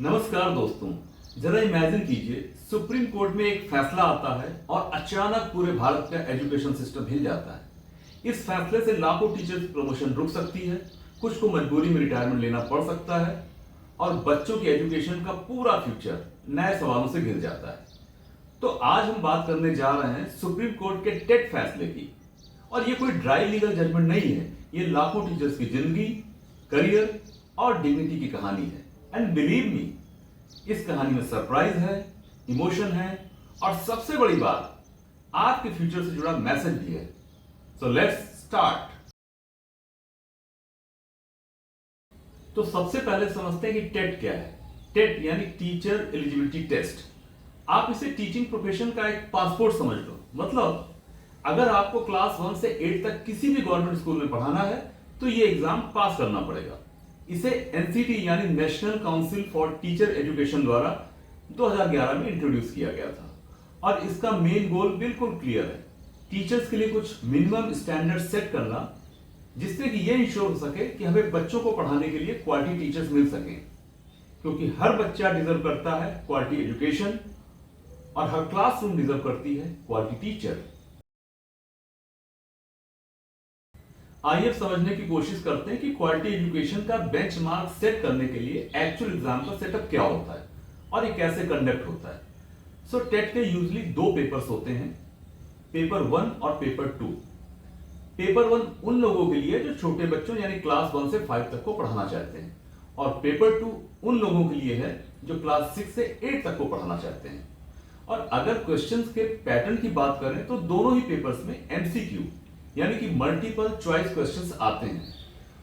नमस्कार दोस्तों। जरा इमेजिन कीजिए, सुप्रीम कोर्ट में एक फैसला आता है और अचानक पूरे भारत का एजुकेशन सिस्टम हिल जाता है। इस फैसले से लाखों टीचर्स की प्रमोशन रुक सकती है, कुछ को मजबूरी में रिटायरमेंट लेना पड़ सकता है और बच्चों की एजुकेशन का पूरा फ्यूचर नए सवालों से घिर जाता है। तो आज हम बात करने जा रहे हैं सुप्रीम कोर्ट के टेट फैसले की। और ये कोई ड्राई लीगल जजमेंट नहीं है, ये लाखों टीचर्स की जिंदगी, करियर और डिग्निटी की कहानी है। एंड बिलीव मी, इस कहानी में सरप्राइज है, इमोशन है और सबसे बड़ी बात, आपके फ्यूचर से जुड़ा मैसेज भी है। So let's start. तो सबसे पहले समझते हैं कि टेट क्या है। टेट यानी टीचर एलिजिबिलिटी टेस्ट। आप इसे टीचिंग प्रोफेशन का एक पासपोर्ट समझ लो। मतलब अगर आपको क्लास 1 से 8 तक किसी भी गवर्नमेंट स्कूल में पढ़ाना है तो ये एग्जाम पास करना पड़ेगा। इसे एनसीटी यानी national council for teacher education द्वारा 2011 में इंट्रोड्यूस किया गया था और इसका मेन गोल बिल्कुल क्लियर है, टीचर्स के लिए कुछ मिनिमम स्टैंडर्ड सेट करना, जिससे कि यह इंश्योर हो सके कि हमें बच्चों को पढ़ाने के लिए क्वालिटी टीचर्स मिल सकें, क्योंकि हर बच्चा डिजर्व करता है क्वालिटी एजुकेशन और हर क्लासरूम डिजर्व करती है क्वालिटी टीचर। आइए अब समझने की कोशिश करते हैं कि क्वालिटी एजुकेशन का बेंचमार्क सेट करने के लिए एक्चुअल एग्जाम का सेटअप क्या होता है और ये कैसे कंडक्ट होता है। सो टेट के यूजली 2 पेपर्स होते हैं, पेपर 1 और पेपर 2। पेपर 1 उन लोगों के लिए जो छोटे बच्चों यानी क्लास 1 से 5 तक को पढ़ाना चाहते हैं और पेपर 2 उन लोगों के लिए है जो क्लास 6 से 8 तक को पढ़ाना चाहते हैं। और अगर क्वेश्चंस के पैटर्न की बात करें तो दोनों ही पेपर्स में एमसीक्यू यानी कि मल्टीपल चॉइस क्वेश्चंस आते हैं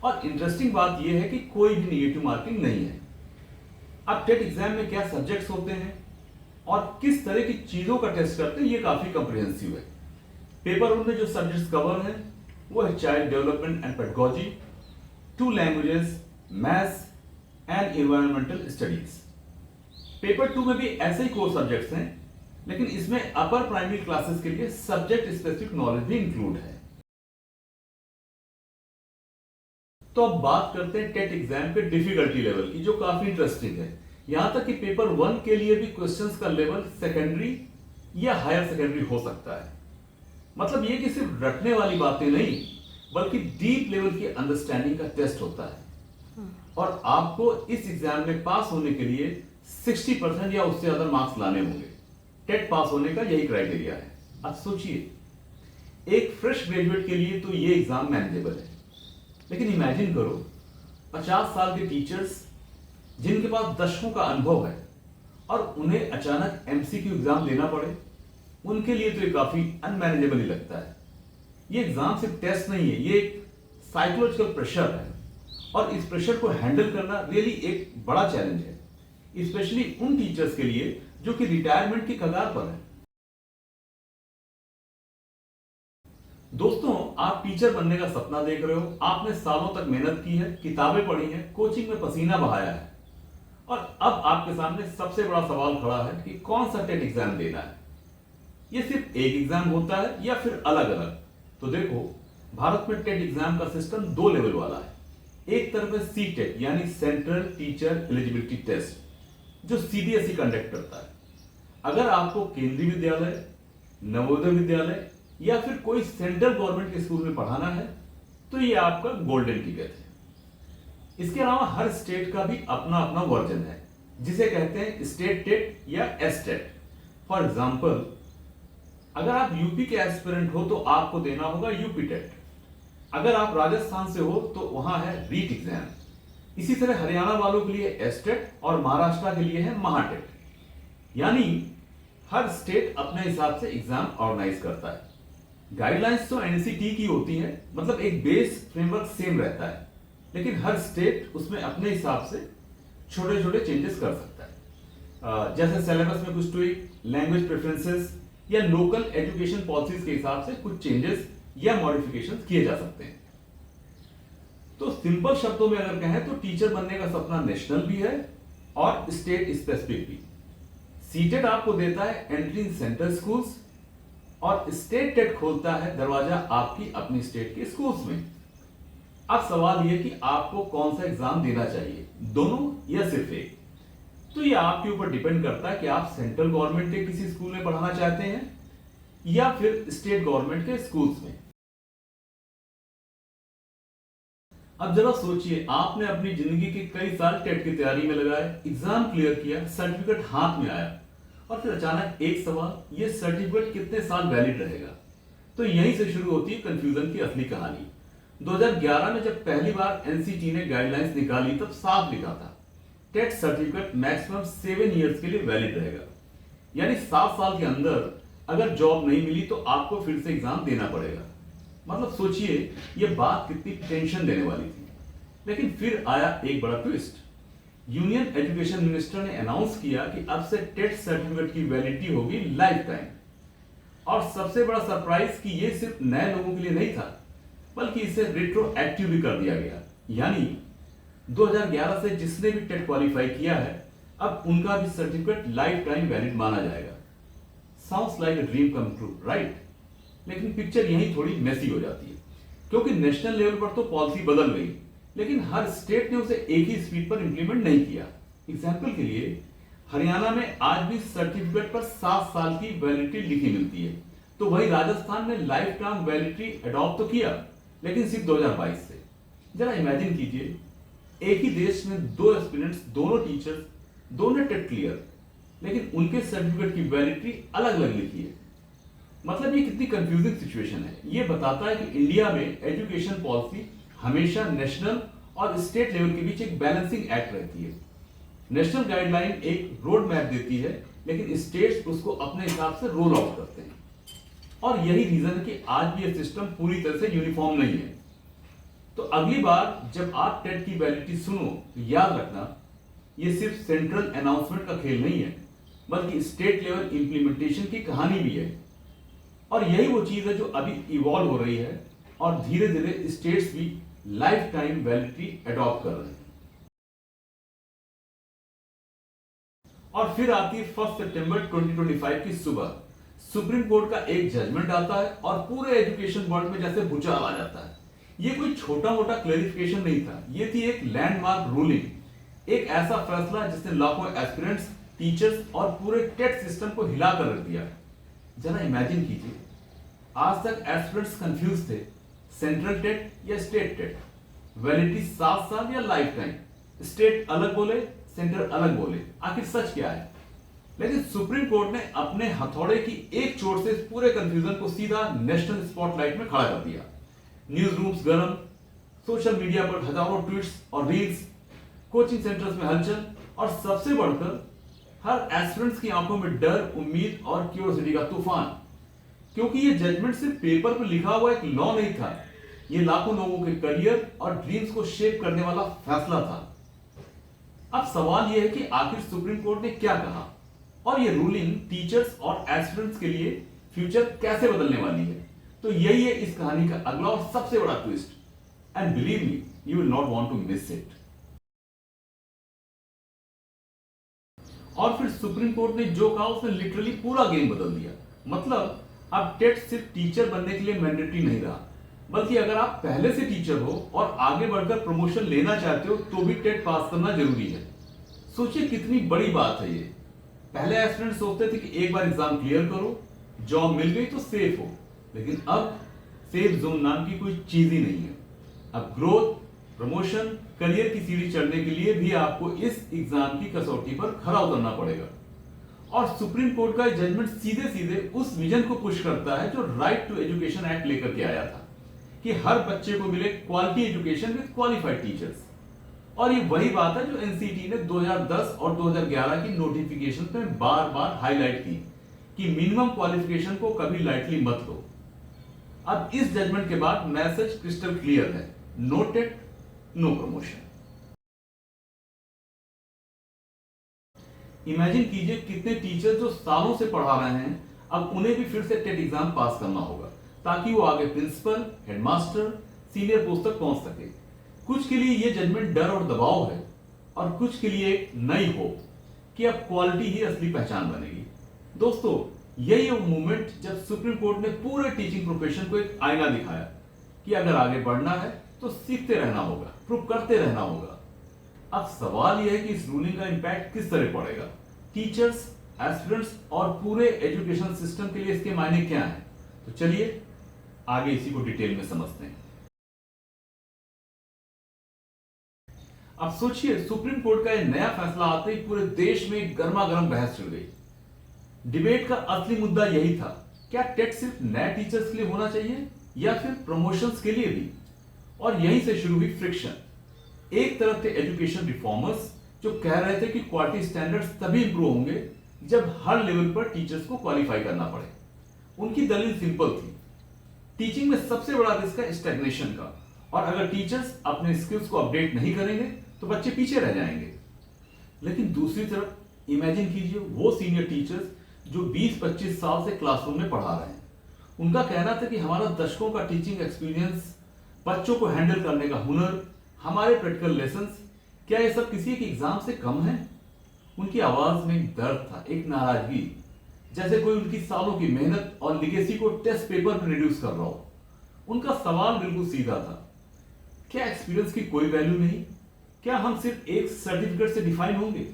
और इंटरेस्टिंग बात यह है कि कोई भी नेगेटिव मार्किंग नहीं है। अब टेट एग्जाम में क्या सब्जेक्ट्स होते हैं और किस तरह की चीजों का टेस्ट करते हैं, ये काफी कॉम्प्रिहेंसिव है। पेपर 1 में जो सब्जेक्ट्स कवर हैं वो है child development and pedagogy, 2 languages, maths and environmental studies. Paper 2 में भी ऐसे ही कोर सब्जेक्ट्स हैं, लेकिन इसमें अपर प्राइमरी क्लासेस के लिए सब्जेक्ट स्पेसिफिक नॉलेज भी इंक्लूड है। तो अब बात करते हैं टेट एग्जाम के डिफिकल्टी लेवल की, जो काफी इंटरेस्टिंग है। यहां तक कि पेपर 1 के लिए भी क्वेश्चंस का लेवल सेकेंडरी या हायर सेकेंडरी हो सकता है। मतलब ये कि सिर्फ रटने वाली बातें नहीं, बल्कि डीप लेवल की अंडरस्टैंडिंग का टेस्ट होता है और आपको इस एग्जाम में पास होने के लिए 60% या उससे ज्यादा मार्क्स लाने होंगे। टेट पास होने का यही क्राइटेरिया है। अब सोचिए, एक फ्रेश ग्रेजुएट के लिए तो ये एग्जाम मैनेजेबल है, लेकिन इमेजिन करो 50 साल के टीचर्स जिनके पास दशकों का अनुभव है और उन्हें अचानक एमसीक्यू एग्जाम देना पड़े, उनके लिए तो ये काफी अनमैनेजेबल ही लगता है। ये एग्जाम सिर्फ टेस्ट नहीं है, ये एक साइकोलॉजिकल प्रेशर है और इस प्रेशर को हैंडल करना रियली एक बड़ा चैलेंज है, स्पेशली उन टीचर्स के लिए जो कि रिटायरमेंट की कगार पर है। दोस्तों, आप टीचर बनने का सपना देख रहे हो, आपने सालों तक मेहनत की है, किताबें पढ़ी हैं, कोचिंग में पसीना बहाया है और अब आपके सामने सबसे बड़ा सवाल खड़ा है कि कौन सा टेट एग्जाम देना है। ये सिर्फ एक एग्जाम होता है या फिर अलग अलग? तो देखो, भारत में टेट एग्जाम का सिस्टम 2 लेवल वाला है। एक तरफ है सी टेट यानी सेंट्रल टीचर एलिजिबिलिटी टेस्ट, जो सीबीएसई कंडक्ट करता है। अगर आपको केंद्रीय विद्यालय, नवोदय विद्यालय या फिर कोई सेंट्रल गवर्नमेंट के स्कूल में पढ़ाना है तो ये आपका गोल्डन टिकट है। इसके अलावा हर स्टेट का भी अपना अपना वर्जन है, जिसे कहते हैं स्टेट टेट या एस टेट। फॉर एग्जाम्पल, अगर आप यूपी के एस्पिरेंट हो तो आपको देना होगा यूपी टेट। अगर आप राजस्थान से हो तो वहां है रीट एग्जाम। इसी तरह हरियाणा वालों के लिए एस टेट और महाराष्ट्र के लिए है महाटेट। यानी हर स्टेट अपने हिसाब से एग्जाम ऑर्गेनाइज करता है। गाइडलाइंस तो एनसीटी की होती है, मतलब एक बेस फ्रेमवर्क सेम रहता है, लेकिन हर स्टेट उसमें अपने हिसाब से छोटे छोटे चेंजेस कर सकता है। जैसे सिलेबस में कुछ ट्वीक, लैंग्वेज प्रेफरेंसेस या लोकल एजुकेशन पॉलिसीज के हिसाब से कुछ चेंजेस या मॉडिफिकेशंस किए जा सकते हैं। तो सिंपल शब्दों में अगर कहें तो टीचर बनने का सपना नेशनल भी है और स्टेट स्पेसिफिक भी। सीटेट आपको देता है एंट्री इन सेंट्रल स्कूल्स और स्टेट टेट खोलता है दरवाजा आपकी अपनी स्टेट के स्कूल्स में। अब सवाल यह कि आपको कौन सा एग्जाम देना चाहिए, दोनों या सिर्फ एक। तो ये आपके ऊपर डिपेंड करता है कि आप सेंट्रल गवर्नमेंट के किसी स्कूल में पढ़ाना चाहते हैं या फिर स्टेट गवर्नमेंट के स्कूल्स में। अब जरा सोचिए, आपने अपनी जिंदगी के कई साल टेट की तैयारी में लगाए, एग्जाम क्लियर किया, सर्टिफिकेट हाथ में आया और फिर अचानक एक सवाल, ये सर्टिफिकेट कितने साल वैलिड रहेगा। तो यहीं से शुरू होती है कंफ्यूजन की असली कहानी। 2011 में जब पहली बार एनसीटी ने गाइडलाइंस निकाली तब साफ लिखा था टेट सर्टिफिकेट मैक्सिमम 7 इयर्स के लिए वैलिड रहेगा, यानी 7 साल के अंदर अगर जॉब नहीं मिली तो आपको फिर से एग्जाम देना पड़ेगा। मतलब सोचिए ये बात कितनी टेंशन देने वाली थी। लेकिन फिर आया एक बड़ा ट्विस्ट। यूनियन एजुकेशन मिनिस्टर ने अनाउंस किया कि अब से टेट सर्टिफिकेट की वैलिडिटी होगी लाइफ टाइम। और सबसे बड़ा सरप्राइज कि ये सिर्फ नए लोगों के लिए नहीं था, बल्कि इसे रिट्रोएक्टिव भी कर दिया गया, यानी 2011 से जिसने भी टेट क्वालिफाई किया है अब उनका भी सर्टिफिकेट लाइफ टाइम वैलिड माना जाएगा। Sounds like a dream come true, right? लेकिन पिक्चर यहीं थोड़ी मेसी हो जाती है, क्योंकि नेशनल लेवल पर तो पॉलिसी बदल गई, लेकिन हर स्टेट ने उसे एक ही स्पीड पर इंप्लीमेंट नहीं किया। एग्जाम्पल के लिए हरियाणा में आज भी सर्टिफिकेट पर 7 साल की वैलिडिटी लिखी मिलती है, तो वही राजस्थान ने लाइफ टाइम वैलिडिटी अडॉप्ट तो किया, लेकिन सिर्फ 2022 से। जरा इमेजिन कीजिए, एक ही देश में 2 एस्पिरेंट्स, दोनों टीचर्स, दोनों टेट क्लियर, लेकिन उनके सर्टिफिकेट की वैलिडिटी अलग अलग लिखी है। मतलब ये कितनी कंफ्यूजिंग सिचुएशन है। ये बताता है कि इंडिया में एजुकेशन पॉलिसी हमेशा नेशनल और स्टेट लेवल के बीच एक बैलेंसिंग एक्ट रहती है। नेशनल गाइडलाइन एक रोड मैप देती है, लेकिन स्टेट्स उसको अपने हिसाब से रोल आउट करते हैं। और यही रीजन है कि आज भी ये सिस्टम पूरी तरह से यूनिफॉर्म नहीं है। तो अगली बार जब आप टेट की वैलिडिटी सुनो तो याद रखना, ये सिर्फ सेंट्रल अनाउंसमेंट का खेल नहीं है, बल्कि स्टेट लेवल इंप्लीमेंटेशन की कहानी भी है। और यही वो चीज है जो अभी इवॉल्व हो रही है और धीरे धीरे स्टेट्स भी लाइफ टाइम वैलिडिटी अडॉप्ट कर रहे हैं। और फिर आती है 1 सितंबर 2025 की सुबह, सुप्रीम कोर्ट का एक जजमेंट आता है और पूरे एजुकेशन वर्ल्ड में जैसे भूचाल आ जाता है। ये कोई छोटा मोटा क्लैरिफिकेशन नहीं था, ये थी एक लैंडमार्क रूलिंग, एक ऐसा फैसला जिसने लाखों एस्पिरेंट्स, टीचर्स और पूरे टेट सिस्टम को हिला कर रख दिया। जरा इमेजिन कीजिए, आज तक एस्पिरेंट्स कंफ्यूज थे, सेंट्रल टेट या स्टेट टेट, वैलिडिटी 7 साल या लाइफ टाइम, स्टेट अलग बोले, सेंटर अलग बोले, आखिर सच क्या है? लेकिन सुप्रीम कोर्ट ने अपने हथौड़े की एक चोट से इस पूरे कंफ्यूजन को सीधा नेशनल स्पॉटलाइट में खड़ा कर दिया। न्यूज रूम्स गर्म, सोशल मीडिया पर हजारों ट्वीट्स और रील्स, कोचिंग सेंटर्स में हलचल और सबसे बढ़कर हर एस्पिरेंट्स की आंखों में डर, उम्मीद और क्यूरियोसिटी का तूफान। क्योंकि ये जजमेंट सिर्फ पेपर पर लिखा हुआ एक लॉ नहीं था, ये लाखों लोगों के करियर और ड्रीम्स को शेप करने वाला फैसला था। अब सवाल यह है कि आखिर सुप्रीम कोर्ट ने क्या कहा और ये रूलिंग टीचर्स और एस्पिरेंट्स के लिए फ्यूचर कैसे बदलने वाली है। तो यही है इस कहानी का अगला और सबसे बड़ा twist, and believe me, you will not want to miss it. और फिर सुप्रीम कोर्ट ने जो कहा उसने लिटरली पूरा गेम बदल दिया। मतलब अब टेट सिर्फ टीचर बनने के लिए मैंडेटरी नहीं रहा, बल्कि अगर आप पहले से टीचर हो और आगे बढ़कर प्रमोशन लेना चाहते हो तो भी टेट पास करना जरूरी है। सोचिए कितनी बड़ी बात है ये। पहले एस्पिरेंट सोचते थे कि एक बार एग्जाम क्लियर करो, जॉब मिल गई तो सेफ हो, लेकिन अब सेफ जोन नाम की कोई चीज ही नहीं है। अब ग्रोथ, प्रमोशन, करियर की सीढ़ी चढ़ने के लिए भी आपको इस एग्जाम की कसौटी पर खरा उतरना पड़ेगा। और सुप्रीम कोर्ट का जजमेंट सीधे सीधे उस विजन को पुश करता है जो राइट टू एजुकेशन एक्ट लेकर के आया था, कि हर बच्चे को मिले quality education with qualified teachers. और ये वही बात है जो एनसीटी ने 2010 और 2011 की नोटिफिकेशन में बार बार हाईलाइट की कि मिनिमम क्वालिफिकेशन को कभी लाइटली मत लो। अब इस जजमेंट के बाद मैसेज क्रिस्टल क्लियर है, no TET, no promotion. Imagine कीजिए कितने टीचर जो सालों से पढ़ा रहे हैं, अब उन्हें भी फिर से टेट एग्जाम पास करना होगा ताकि वो आगे प्रिंसिपल, हेडमास्टर, सीनियर पोस्ट तक पहुंच सके। कुछ के लिए ये जजमेंट डर और दबाव है, और कुछ के लिए एक नई होप कि अब क्वालिटी ही असली पहचान बनेगी। दोस्तों, यही वो मूवमेंट जब सुप्रीम कोर्ट ने पूरे टीचिंग प्रोफेशन को एक आईना दिखाया कि अगर आगे बढ़ना है तो सीखते रहना होगा, प्रूव करते रहना होगा। अब सवाल यह है कि इस रूलिंग का इंपैक्ट किस तरह पड़ेगा, टीचर्स, एस्पिरेंट्स और पूरे एजुकेशन सिस्टम के लिए इसके मायने क्या हैं। तो चलिए आगे इसी को डिटेल में समझते हैं। अब सोचिए, सुप्रीम कोर्ट का यह नया फैसला आते ही पूरे देश में गर्मा गर्म बहस छिड़ गई। डिबेट का असली मुद्दा यही था, क्या टेट सिर्फ नए टीचर्स के लिए होना चाहिए या फिर प्रमोशंस के लिए भी। और यहीं से शुरू हुई फ्रिक्शन। एक तरफ थे एजुकेशन रिफॉर्मर्स जो कह रहे थे कि क्वालिटी स्टैंडर्ड्स तभी इंप्रूव होंगे जब हर लेवल पर टीचर्स को क्वालिफाई करना पड़े। उनकी दलील सिंपल थी, टीचिंग में सबसे बड़ा रिस्क है स्टैग्नेशन का, और अगर टीचर्स अपने स्किल्स को अपडेट नहीं करेंगे तो बच्चे पीछे रह जाएंगे। लेकिन दूसरी तरफ इमेजिन कीजिए वो सीनियर टीचर्स जो 20-25 साल से क्लासरूम में पढ़ा रहे हैं। उनका कहना था कि हमारा दशकों का टीचिंग एक्सपीरियंस, बच्चों को हैंडल करने का हुनर, हमारे प्रैक्टिकल लेसन्स, क्या ये सब किसी एक एग्जाम से कम है। उनकी आवाज में एक दर्द था, एक नाराजगी, जैसे कोई उनकी सालों की मेहनत और लिगेसी को टेस्ट पेपर पर रिड्यूस कर रहा हो। उनका सवाल बिल्कुल सीधा था, क्या एक्सपीरियंस की कोई वैल्यू नहीं, क्या हम सिर्फ एक सर्टिफिकेट से डिफाइन होंगे।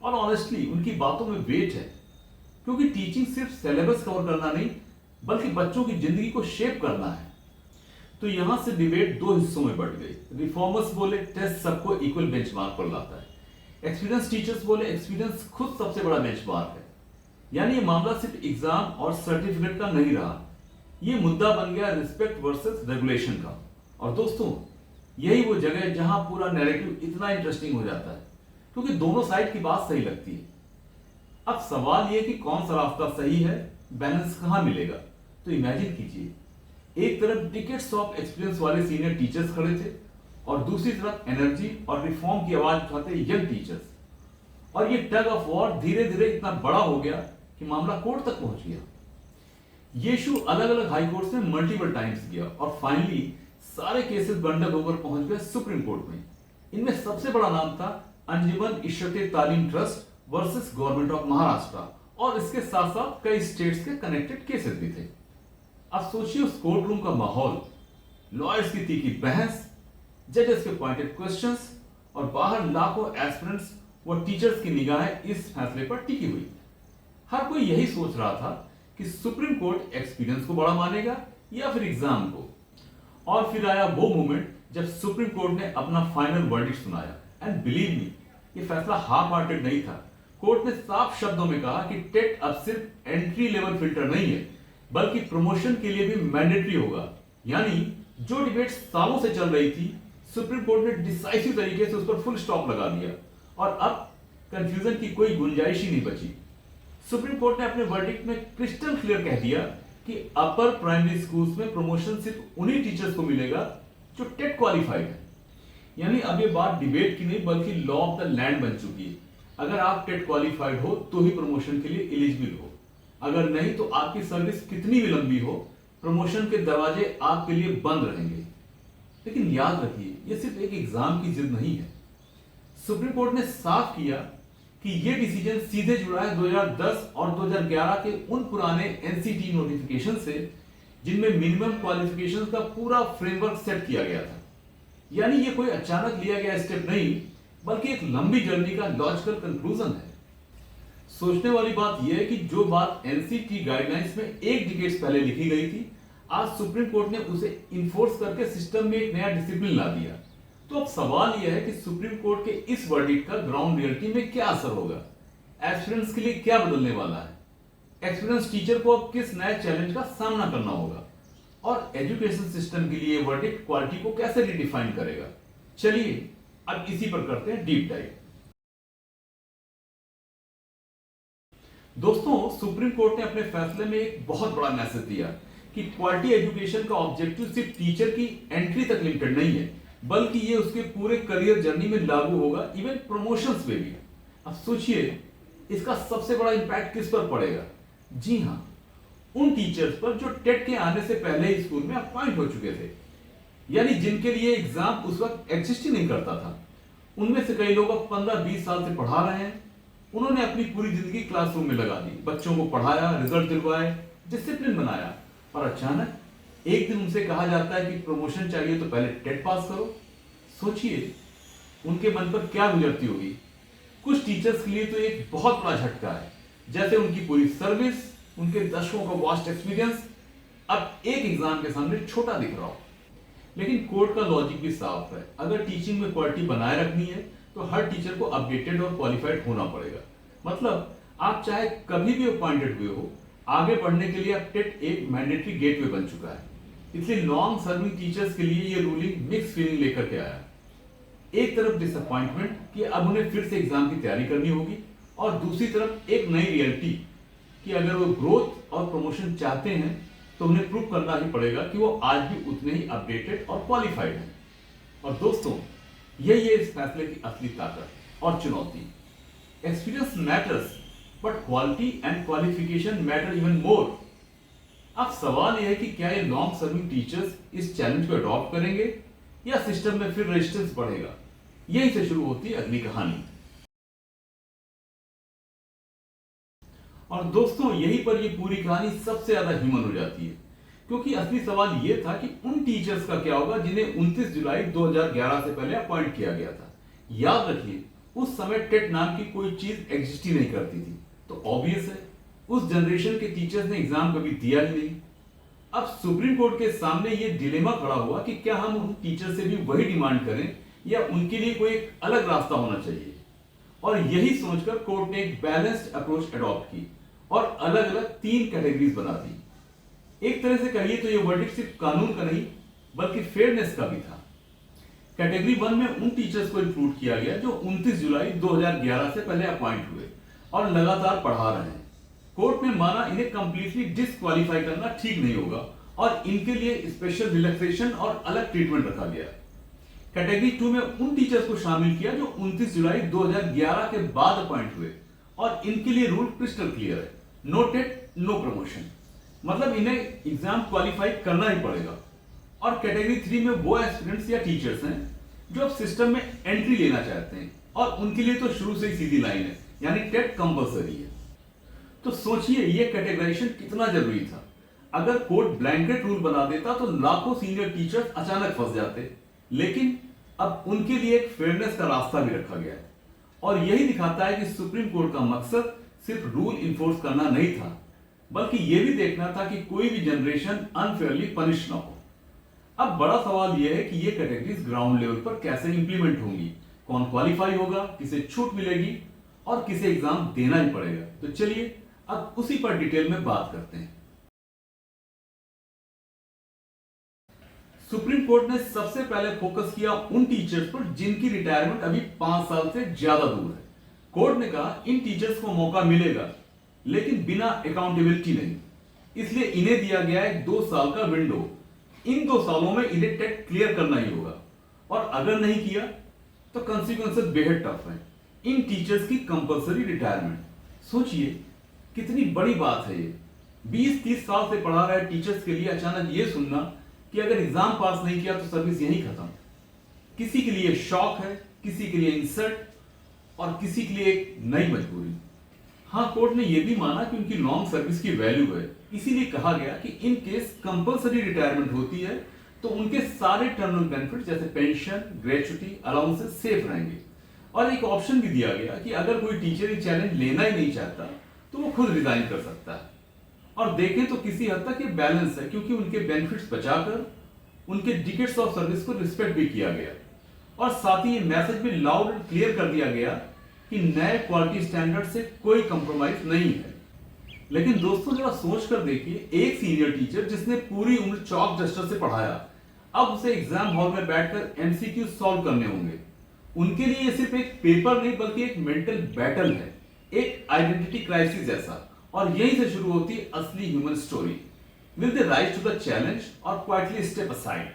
और ऑनेस्टली उनकी बातों में वेट है, क्योंकि टीचिंग सिर्फ सिलेबस कवर करना नहीं बल्कि बच्चों की जिंदगी को शेप करना है। तो यहां से डिबेट दो हिस्सों में बढ़ गई। रिफॉर्मर्स बोले टेस्ट सबको इक्वल बेंचमार्क पर लाता है। एक्सपीरियंस टीचर्स बोले एक्सपीरियंस खुद सबसे बड़ा बेंचमार्क है। यानी ये मामला सिर्फ एग्जाम और सर्टिफिकेट का नहीं रहा, ये मुद्दा बन गया रिस्पेक्ट वर्सेस रेगुलेशन का। और दोस्तों, यही वो जगह है जहां पूरा नैरेटिव इतना इंटरेस्टिंग हो जाता है, क्योंकि दोनों साइड की बात सही लगती है। अब सवाल यह कि कौन सा रास्ता सही है, बैलेंस कहां मिलेगा। तो इमेजिन कीजिए, एक तरफ डिकेड्स ऑफ एक्सपीरियंस वाले सीनियर टीचर्स खड़े थे और दूसरी तरफ एनर्जी और रिफॉर्म की आवाज उठाते यंग टीचर्स। और ये टग ऑफ वॉर धीरे धीरे इतना बड़ा हो गया कि मामला कोर्ट तक पहुंच गया। ये इशू अलग अलग हाई कोर्ट्स में मल्टीपल टाइम्स गया और फाइनली सारे केसेस बंडल होकर पहुंच गए सुप्रीम कोर्ट में। इनमें सबसे बड़ा नाम था अंजुमन इश्रते तालीम trust versus government of Maharashtra, और इसके साथ साथ कई स्टेट्स के कनेक्टेड केसेस भी थे। अब सोचिए उस कोर्ट रूम का माहौल, लॉयर्स की तीखी बहस, जजेस के पॉइंटेड क्वेश्चंस, और बाहर लाखों एस्पिरेंट्स व टीचर्स की निगाहें इस फैसले पर टिकी हुई। हर कोई यही सोच रहा था कि सुप्रीम कोर्ट एक्सपीरियंस को बड़ा मानेगा या फिर एग्जाम को। और फिर आया वो मोमेंट जब सुप्रीम कोर्ट ने अपना फाइनल वर्डिक्ट सुनाया। एंड बिलीव मी, ये फैसला हाफ हार्टेड नहीं था। कोर्ट ने साफ शब्दों में कहा कि टेट अब सिर्फ एंट्री लेवल फिल्टर नहीं है, बल्कि प्रमोशन के लिए भी मैंडेटरी होगा। यानी जो डिबेट सालों से चल रही थी, सुप्रीम कोर्ट ने डिसाइसिव तरीके से उस पर फुल स्टॉप लगा दिया और अब कंफ्यूजन की कोई गुंजाइश ही नहीं बची। सुप्रीम कोर्ट ने अपने वर्डिक्ट में क्रिस्टल क्लियर कह दिया कि अपर प्राइमरी स्कूल्स में प्रमोशन सिर्फ उन्हीं टीचर्स को मिलेगा जो टेट क्वालिफाइड है। यानी अब ये बात डिबेट की नहीं बल्कि लॉ ऑफ द लैंड बन चुकी है। अगर आप टेट क्वालिफाइड हो तो ही प्रमोशन के लिए एलिजिबल हो, अगर नहीं तो आपकी सर्विस कितनी भी लंबी हो, प्रमोशन के दरवाजे आपके लिए बंद रहेंगे। लेकिन याद रखिए, ये सिर्फ एक एग्जाम की जिद नहीं है। सुप्रीम कोर्ट ने साफ किया कि यह डिसीजन सीधे जुड़ा है 2010 और 2011 के उन पुराने एनसीटी नोटिफिकेशन से जिनमें मिनिमम क्वालिफिकेशंस का पूरा फ्रेमवर्क सेट किया गया था। यानी ये कोई अचानक लिया गया स्टेप नहीं, बल्कि एक लंबी जर्नी का लॉजिकल कंक्लूजन है। सोचने वाली बात यह है कि जो बात एनसीटी गाइडलाइंस में एक डिकेड्स पहले लिखी गई थी, आज सुप्रीम कोर्ट ने उसे इन्फोर्स करके सिस्टम में एक नया डिसिप्लिन ला दिया। तो अब सवाल यह है कि सुप्रीम कोर्ट के इस वर्डिक्ट का ग्राउंड रियलिटी में क्या असर होगा, एस्पिरेंट्स के लिए क्या बदलने वाला है, एक्सपीरियंस टीचर को अब किस नए चैलेंज का सामना करना होगा, और एजुकेशन सिस्टम के लिए वर्डिक्ट क्वालिटी को कैसे रिडिफाइन करेगा। चलिए अब इसी पर करते हैं डीप डाइव। दोस्तों, सुप्रीम कोर्ट ने अपने फैसले में एक बहुत बड़ा मैसेज दिया कि क्वालिटी एजुकेशन का ऑब्जेक्टिव सिर्फ टीचर की एंट्री तक लिमिटेड नहीं है, बल्कि ये उसके पूरे करियर जर्नी में लागू होगा, इवन प्रमोशंस में भी। अब सोचिए, इसका सबसे बड़ा इंपैक्ट किस पर पड़ेगा। जी हां, उन टीचर्स पर जो टेट के आने से पहले ही स्कूल में अपॉइंट हो चुके थे, यानी जिनके लिए एग्जाम उस वक्त एग्जिस्ट ही नहीं करता था। उनमें से कई लोग अब 15-20 साल से पढ़ा रहे हैं। उन्होंने अपनी पूरी जिंदगी क्लासरूम में लगा दी, बच्चों को पढ़ाया, रिजल्ट दिलवाए, डिसिप्लिन बनाया, और अचानक एक दिन उनसे कहा जाता है कि प्रमोशन चाहिए तो पहले टेट पास करो। सोचिए, उनके मन पर क्या गुजरती होगी। कुछ टीचर्स के लिए तो एक बहुत बड़ा झटका है, जैसे उनकी पूरी सर्विस, उनके दशकों का वास्ट एक्सपीरियंस अब एक एग्जाम के सामने छोटा दिख रहा हो। लेकिन कोड का लॉजिक भी साफ है, अगर टीचिंग में क्वालिटी बनाए रखनी है तो हर टीचर को अपडेटेड और क्वालिफाइड होना पड़ेगा। मतलब आप चाहे कभी भी अपॉइंटेड हुए हो, आगे बढ़ने के लिए अब टेट एक मैंडेटरी गेटवे बन चुका है। इसलिए लॉन्ग सर्विंग टीचर्स के लिए ये रूलिंग मिक्स फीलिंग लेकर के आया। एक तरफ डिसअपॉइंटमेंट कि अब उन्हें फिर से एग्जाम की तैयारी करनी होगी, और दूसरी तरफ एक नई रियलिटी कि अगर वो ग्रोथ और प्रमोशन चाहते हैं तो उन्हें प्रूव करना ही पड़ेगा कि वो आज भी उतने ही अपडेटेड और क्वालिफाइड हैं। और दोस्तों, यही है इस फैसले की असली ताकत और चुनौती। Experience matters, but quality and qualification matter even more. अब सवाल यह है कि क्या ये लॉन्ग सर्विंग टीचर्स इस चैलेंज को अडॉप्ट करेंगे या सिस्टम में फिर रेजिस्टेंस बढ़ेगा। यहीं से शुरू होती है अगली कहानी। और दोस्तों, यहीं पर ये पूरी कहानी सबसे ज्यादा ह्यूमन हो जाती है, क्योंकि असली सवाल ये था कि उन टीचर्स का क्या होगा जिन्हें 29 जुलाई 2011 से पहले अपॉइंट किया गया था। याद रखिए, उस समय टेट नाम की कोई चीज एग्जिस्ट ही नहीं करती थी, तो ऑब्वियस है उस जनरेशन के टीचर्स ने एग्जाम कभी दिया ही नहीं। अब सुप्रीम कोर्ट के सामने ये डिलेमा खड़ा हुआ कि क्या हम उन टीचर से भी वही डिमांड करें या उनके लिए कोई एक अलग रास्ता होना चाहिए। और यही सोचकर कोर्ट ने एक बैलेंस्ड अप्रोच अडॉप्ट की और अलग अलग 3 कैटेगरीज बना दी। एक तरह से कहिए तो ये वर्डिक्ट सिर्फ कानून का नहीं बल्कि फेयरनेस का भी था। कैटेगरी 1 में उन टीचर्स को इंक्लूड किया गया जो 29 जुलाई 2011 से पहले अपॉइंट हुए और लगातार पढ़ा रहे हैं। कोर्ट ने माना इन्हें कंप्लीटली डिसक्वालीफाई करना ठीक नहीं होगा और इनके लिए स्पेशल रिलैक्सेशन और अलग ट्रीटमेंट रखा गया। कैटेगरी 2 में उन टीचर्स को शामिल किया जो 29 जुलाई 2011 के बाद अपॉइंट हुए और इनके लिए रूल क्रिस्टल क्लियर है, नो टेट नो प्रमोशन, मतलब इन्हें एग्जाम क्वालिफाई करना ही पड़ेगा। और कैटेगरी 3 में वो एस्पिरेंट्स या टीचर्स हैं जो अब सिस्टम में एंट्री लेना चाहते हैं और उनके लिए तो शुरू से ही सीधी लाइन है, यानी टेट कंपलसरी है। तो सोचिए ये कैटेगराइजेशन कितना जरूरी था। अगर कोर्ट ब्लैंकेट रूल बना देता तो लाखों सीनियर टीचर्स अचानक फंस जाते, लेकिन अब उनके लिए एक फेयरनेस का रास्ता भी रखा गया है। और यही दिखाता है कि सुप्रीम कोर्ट का मकसद सिर्फ रूल इन्फोर्स करना नहीं था, बल्कि यह भी देखना था कि कोई भी जनरेशन अनफेयरली पनिश ना हो। अब बड़ा सवाल यह है कि ये कैटेगरीज ग्राउंड लेवल पर कैसे इंप्लीमेंट होंगी, कौन क्वालिफाई होगा, किसे छूट मिलेगी और किसे एग्जाम देना ही पड़ेगा। तो चलिए अब उसी पर डिटेल में बात करते हैं। सुप्रीम कोर्ट ने सबसे पहले फोकस किया उन टीचर्स पर जिनकी रिटायरमेंट अभी 5 साल से ज्यादा दूर है। कोर्ट ने कहा इन टीचर्स को मौका मिलेगा लेकिन बिना अकाउंटेबिलिटी नहीं, इसलिए इन्हें दिया गया है 2 साल का विंडो। इन 2 सालों में इन्हें टेट क्लियर करना ही होगा और अगर नहीं किया तो कंसिक्वेंसेस बेहद टफ है। इन टीचर्स की कंपलसरी रिटायरमेंट, सोचिए कितनी बड़ी बात है ये। 20-30 साल से पढ़ा रहे टीचर्स के लिए अचानक ये सुनना कि अगर एग्जाम पास नहीं किया तो सर्विस यहीं खत्म। किसी के लिए शॉक है, किसी के लिए इंसल्ट और किसी के लिए एक नई मजबूरी। हाँ, कोर्ट ने यह भी माना कि उनकी लॉन्ग सर्विस की वैल्यू है, इसीलिए कहा गया कि इन केस कंपलसरी रिटायरमेंट होती है तो उनके सारे टर्मिनल बेनिफिट जैसे पेंशन, ग्रेचुटी, अलाउंसेस सेफ रहेंगे। और एक ऑप्शन भी दिया गया कि अगर कोई टीचर ये चैलेंज लेना ही नहीं चाहता तो वो खुद रिजाइन कर सकता है। और देखें तो किसी हद तक ये बैलेंस है, क्योंकि उनके बेनिफिट्स बचाकर उनके डिकेट्स ऑफ सर्विस को रिस्पेक्ट भी किया गया और साथ ही ये मैसेज भी लाउड एंड क्लियर कर दिया गया कि नए क्वालिटी स्टैंडर्ड से कोई कंप्रोमाइज नहीं है। लेकिन दोस्तों, जरा सोच कर देखिए, एक सीनियर टीचर जिसने पूरी उम्र चौक डस्टर से पढ़ाया, अब उसे एग्जाम हॉल में बैठकर एमसीक्यू सॉल्व करने होंगे। उनके लिए ये सिर्फ एक पेपर नहीं बल्कि एक मेंटल बैटल है, एक आइडेंटिटी क्राइसिस जैसा। और यहीं से शुरू होती है असली human story. Will they rise to the challenge और क्वाइटली स्टेप असाइड।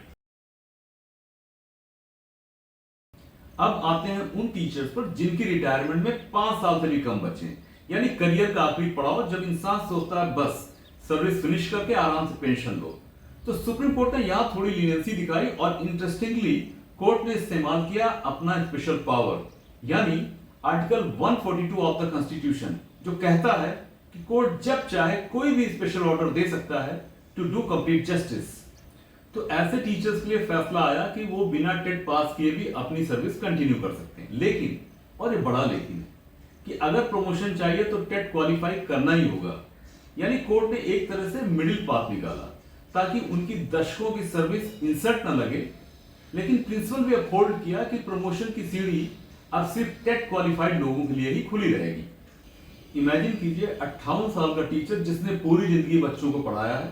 अब आते हैं उन टीचर्स पर जिनकी रिटायरमेंट में 5 साल से भी कम बचे, यानी करियर का आखिरी पड़ाव जब इंसान सोचता है बस सर्विस फिनिश करके आराम से पेंशन लो। तो सुप्रीम कोर्ट ने यहां थोड़ी लीनियंसी दिखाई और इंटरेस्टिंगली कोर्ट ने इस्तेमाल किया अपना स्पेशल पावर, यानी आर्टिकल 142 ऑफ द कॉन्स्टिट्यूशन, जो कहता है कि कोर्ट जब चाहे कोई भी स्पेशल ऑर्डर दे सकता है टू डू कंप्लीट जस्टिस। तो ऐसे टीचर्स के लिए फैसला आया कि वो बिना टेट पास किए भी अपनी सर्विस कंटिन्यू कर सकते हैं, लेकिन, और ये बड़ा लेकिन है, कि अगर प्रमोशन चाहिए तो टेट क्वालिफाई करना ही होगा। यानी कोर्ट ने एक तरह से मिडिल पाथ निकाला ताकि उनकी दशकों की सर्विस इंसर्ट न लगे, लेकिन प्रिंसिपल भी अपहोल्ड किया कि प्रमोशन की सीढ़ी अब सिर्फ टेट क्वालिफाइड लोगों के लिए ही खुली रहेगी। इमेजिन कीजिए 58 साल का टीचर जिसने पूरी जिंदगी बच्चों को पढ़ाया है,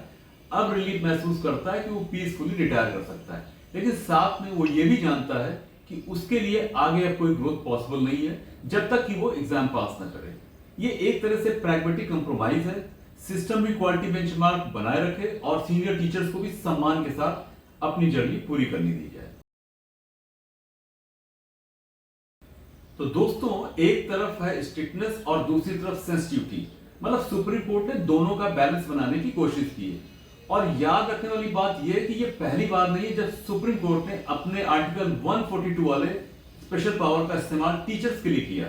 अब रिलीफ महसूस करता है कि वो पीसफुली रिटायर कर सकता है, लेकिन साथ में वो ये भी जानता है कि उसके लिए आगे अब कोई ग्रोथ पॉसिबल नहीं है जब तक कि वो एग्जाम पास ना करे। ये एक तरह से प्रैग्मेटिक कंप्रोमाइज है। सिस्टम भी क्वालिटी बेंचमार्क बनाए रखे और सीनियर टीचर्स को भी सम्मान के साथ अपनी जर्नी पूरी करनी दी जाए। तो दोस्तों, एक तरफ है स्ट्रिक्टनेस और दूसरी तरफ सेंसिटिविटी, मतलब सुप्रीम कोर्ट ने दोनों का बैलेंस बनाने की कोशिश की है। और याद रखने वाली बात यह है कि यह पहली बार नहीं है जब सुप्रीम कोर्ट ने अपने आर्टिकल 142 वाले स्पेशल पावर का इस्तेमाल टीचर्स के लिए किया।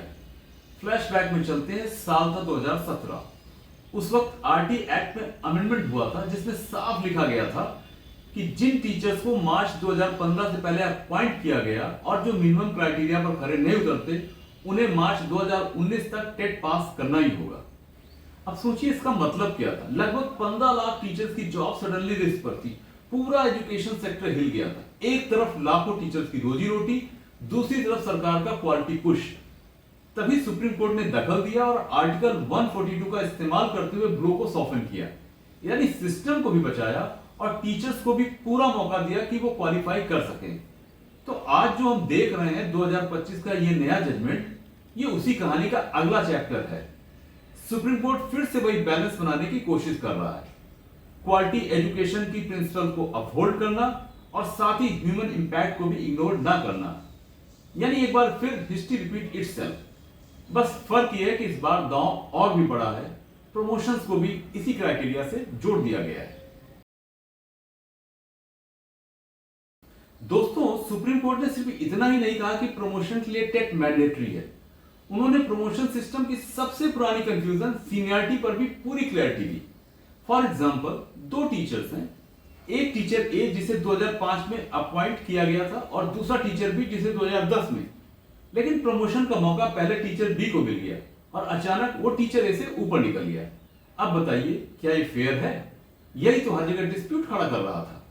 फ्लैशबैक में चलते हैं, साल था 2017। उस वक्त आरटी एक्ट में अमेंडमेंट हुआ था जिसमें साफ लिखा गया था कि जिन टीचर्स को मार्च 2015 से पहले अपॉइंट किया गया और जो मिनिमम क्राइटेरिया पर खरे नहीं उतरते, उन्हें मार्च 2019 तक टेट पास करना ही होगा। अब सोचिए इसका मतलब क्या था। लगभग 15 लाख टीचर्स की जॉब सडनली रिस्क पर थी। पूरा एजुकेशन सेक्टर हिल गया था। एक तरफ लाखों टीचर्स की रोजी रोटी, दूसरी तरफ सरकार का क्वालिटी पुश। तभी सुप्रीम कोर्ट ने दखल दिया और आर्टिकल 142 का इस्तेमाल करते हुए ब्लो को सॉफ्टन किया, यानी सिस्टम को भी बचाया और टीचर्स को भी पूरा मौका दिया कि वो क्वालिफाई कर सकें। तो आज जो हम देख रहे हैं 2025 का ये नया जजमेंट, ये उसी कहानी का अगला चैप्टर है। सुप्रीम कोर्ट फिर से वही बैलेंस बनाने की कोशिश कर रहा है, क्वालिटी एजुकेशन की प्रिंसिपल को अपहोल्ड करना और साथ ही ह्यूमन इंपैक्ट को भी इग्नोर ना करना। यानी एक बार फिर हिस्ट्री रिपीट इटसेल्फ। बस फर्क यह है कि इस बार दांव और भी बड़ा है, प्रमोशंस को भी इसी क्राइटेरिया से जोड़ दिया गया है। दोस्तों, सुप्रीम कोर्ट ने सिर्फ इतना ही नहीं कहा कि प्रमोशन के लिए टेट मैंडेटरी है। उन्होंने प्रमोशन सिस्टम की सबसे पुरानी कंफ्यूजन सीनियरिटी पर भी पूरी क्लैरिटी दी। फॉर एग्जांपल, दो टीचर्स हैं, एक टीचर ए जिसे 2005 में अपॉइंट किया गया था और दूसरा टीचर बी जिसे 2010 में, लेकिन प्रमोशन का मौका पहले टीचर बी को मिल गया और अचानक वो टीचर ए से ऊपर निकल गया। अब बताइए, क्या ये फेयर है? यही तो हर जगह डिस्प्यूट खड़ा कर रहा था।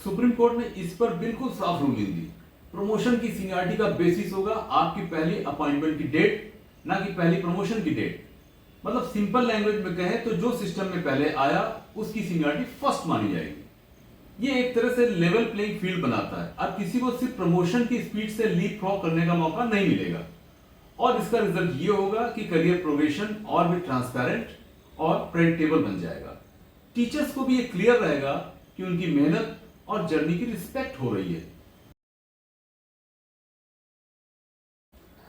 सुप्रीम कोर्ट ने इस पर बिल्कुल साफ रूलिंग दी। प्रमोशन की सीनियरिटी का बेसिस होगा आपकी पहली अपॉइंटमेंट की डेट, ना कि पहली प्रमोशन की डेट। मतलब सिंपल लैंग्वेज में कहें तो जो सिस्टम में पहले आया उसकी सीनियरिटी फर्स्ट मानी जाएगी। ये एक तरह से लेवल प्लेइंग फील्ड बनाता है। अब किसी को सिर्फ प्रमोशन की स्पीड से लीप फ्रॉग करने का मौका नहीं मिलेगा और इसका रिजल्ट ये होगा कि करियर प्रोग्रेशन और भी ट्रांसपेरेंट और प्रेडिक्टेबल बन जाएगा। टीचर्स को भी ये क्लियर रहेगा कि उनकी मेहनत और जर्नी की रिस्पेक्ट हो रही है।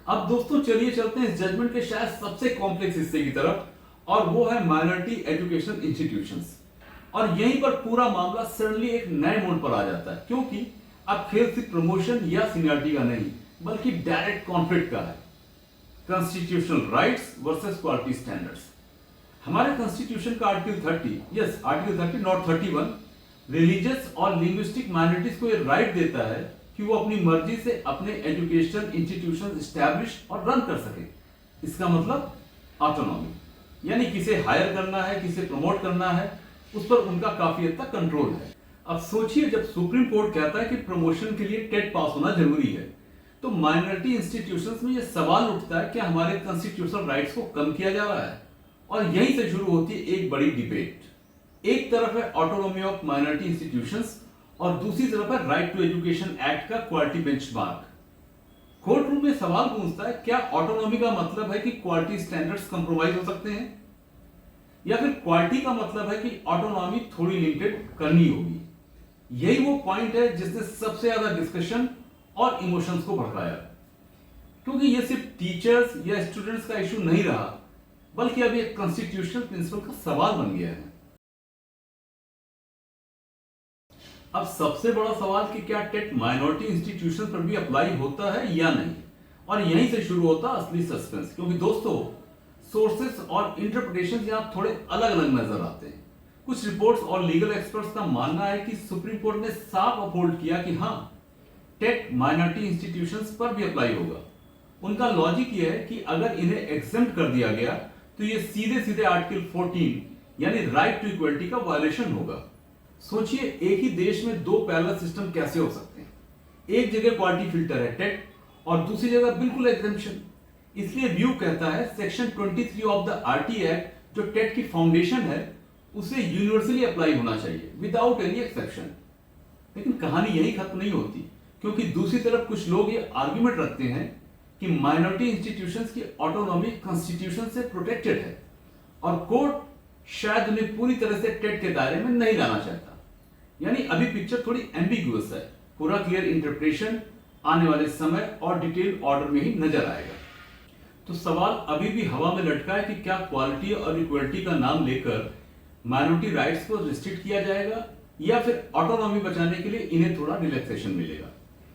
अब दोस्तों, चलिए चलते हैं इस जजमेंट के शायद सबसे कॉम्प्लेक्स हिस्से की तरफ, और वो है माइनॉरिटी एजुकेशन इंस्टीट्यूशंस। और यहीं पर पूरा मामला सडनली एक नए मोड़ पर आ जाता है, क्योंकि अब खेल सिर्फ प्रमोशन या सीनियरिटी का नहीं बल्कि डायरेक्ट कॉन्फ्लिक्ट का है। Constitutional rights versus quality standards. हमारे कॉन्स्टिट्यूशन का article 30, yes article 30 not 31, religious और लिंग्विस्टिक माइनॉरिटीज को यह राइट देता है कि वो अपनी मर्जी से अपने एजुकेशन इंस्टीट्यूशन एस्टैब्लिश और रन कर सके। इसका मतलब ऑटोनॉमी, यानी किसे हायर करना है, किसे प्रमोट करना है, उस पर उनका काफी हद तक कंट्रोल है। अब सोचिए, जब सुप्रीम कोर्ट कहता है कि प्रमोशन के लिए टेट पास होना जरूरी है, तो माइनॉरिटी इंस्टीट्यूशंस में यह सवाल उठता है कि हमारे कॉन्स्टिट्यूशनल राइट्स को कम किया जा रहा है। और यहीं से शुरू होती है एक बड़ी डिबेट। एक तरफ है ऑटोनॉमी ऑफ माइनॉरिटी इंस्टीट्यूशंस और दूसरी तरफ है राइट टू एजुकेशन एक्ट का क्वालिटी बेंचमार्क। कोर्ट रूम में सवाल पूछता है, क्या ऑटोनॉमी का मतलब है कि क्वालिटी स्टैंडर्ड्स कंप्रोमाइज हो सकते हैं, या फिर क्वालिटी का मतलब है कि ऑटोनॉमी थोड़ी लिमिटेड करनी होगी। यही वो पॉइंट है जिसने सबसे ज्यादा डिस्कशन और इमोशंस को भड़काया, क्योंकि ये सिर्फ टीचर्स या स्टूडेंट्स का इशू नहीं रहा, बल्कि अब एक कॉन्स्टिट्यूशनल प्रिंसिपल का सवाल बन गया है। अब सबसे बड़ा सवाल कि क्या टेट माइनॉरिटी इंस्टीट्यूशन पर भी अप्लाई होता है या नहीं, और यहीं से शुरू होता असली सस्पेंस। क्योंकि दोस्तों, सोर्सेस और इंटरप्रिटेशन यहां थोड़े अलग अलग नजर आते हैं। कुछ रिपोर्ट्स और लीगल एक्सपर्ट्स का मानना है कि सुप्रीम कोर्ट ने साफ अपहोल्ड किया कि हाँ, टेट माइनॉरिटी इंस्टीट्यूशंस पर भी अप्लाई होगा। उनका लॉजिक यह है कि अगर इन्हें एग्जेम्प्ट कर दिया गया तो ये सीधे सीधे आर्टिकल 14 यानी राइट टू इक्वलिटी का वायलेशन होगा। सोचिए, एक ही देश में दो पैरेलल सिस्टम कैसे हो सकते हैं। एक जगह क्वालिटी फिल्टर है टेट और दूसरी जगह बिल्कुल एग्जेम्पशन। इसलिए व्यू कहता है section 23 of the RT act जो टेट की फाउंडेशन है उसे यूनिवर्सली अप्लाई होना चाहिए विदाउट एनी एक्सेप्शन। लेकिन कहानी यही खत्म नहीं होती, क्योंकि दूसरी तरफ कुछ लोग ये आर्ग्यूमेंट रखते हैं कि माइनॉरिटी इंस्टीट्यूशंस की ऑटोनॉमी कॉन्स्टिट्यूशन से प्रोटेक्टेड है और कोर्ट शायद उन्हें पूरी तरह से टेट के दायरे में नहीं लाना चाहता। यानी अभी पिक्चर थोड़ी एम्बिगुअस है। पूरा क्लियर इंटरप्रिटेशन आने वाले समय और डिटेल ऑर्डर में ही नजर आएगा। तो सवाल अभी भी हवा में लटका है कि क्या क्वालिटी और इक्वलिटी का नाम लेकर माइनॉरिटी राइट्स को रिस्ट्रिक्ट किया जाएगा या फिर ऑटोनॉमी बचाने के लिए इन्हें थोड़ा रिलैक्सेशन मिलेगा।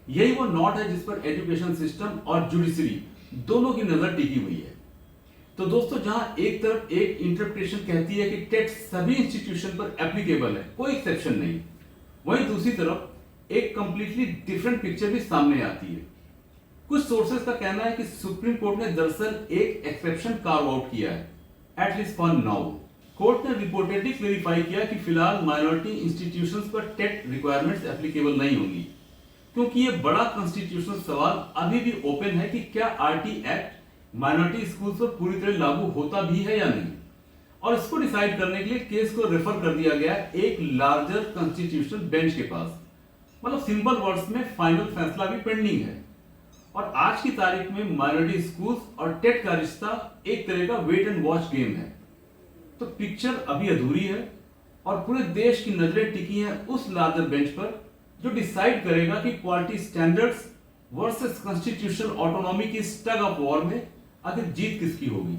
यही वो नॉट है जिस पर एजुकेशन सिस्टम और जुडिशरी दोनों की नजर टिकी हुई है। तो दोस्तों, जहां एक तरफ एक इंटरप्रिटेशन कहती है कि टेट सभी इंस्टीट्यूशन पर एप्लीकेबल है, कोई एक्सेप्शन नहीं, वहीं दूसरी तरफ एक कंप्लीटली डिफरेंट पिक्चर भी सामने आती है। कुछ सोर्सेज का कहना है कि सुप्रीम कोर्ट ने दरअसल एक एक्सेप्शन कार्व आउट किया है, एटलीस्ट फॉर नाउ। कोर्ट ने रिपोर्टेडली क्लेरिफाई किया कि फिलहाल माइनॉरिटी इंस्टीट्यूशंस पर टेट रिक्वायरमेंट्स एप्लीकेबल नहीं होंगी, क्योंकि यह बड़ा कॉन्स्टिट्यूशनल सवाल अभी भी ओपन है कि क्या आरटी एक्ट माइनॉरिटी स्कूल्स पर पूरी तरह लागू होता भी है या नहीं। और इसको डिसाइड करने के लिए केस को रेफर कर दिया गया एक लार्जर कॉन्स्टिट्यूशनल बेंच के पास। मतलब सिंपल वर्ड्स में फाइनल फैसला भी पेंडिंग है। और आज की तारीख में माइनॉरिटी स्कूल्स और टेट का रिश्ता एक तरह का वेट एंड वॉच गेम है। तो पिक्चर अभी अधूरी है और पूरे देश की नजरें टिकी हैं उस लार्जर बेंच पर जो डिसाइड करेगा कि quality standards versus constitutional autonomy की टग ऑफ वॉर में आखिर जीत किसकी होगी।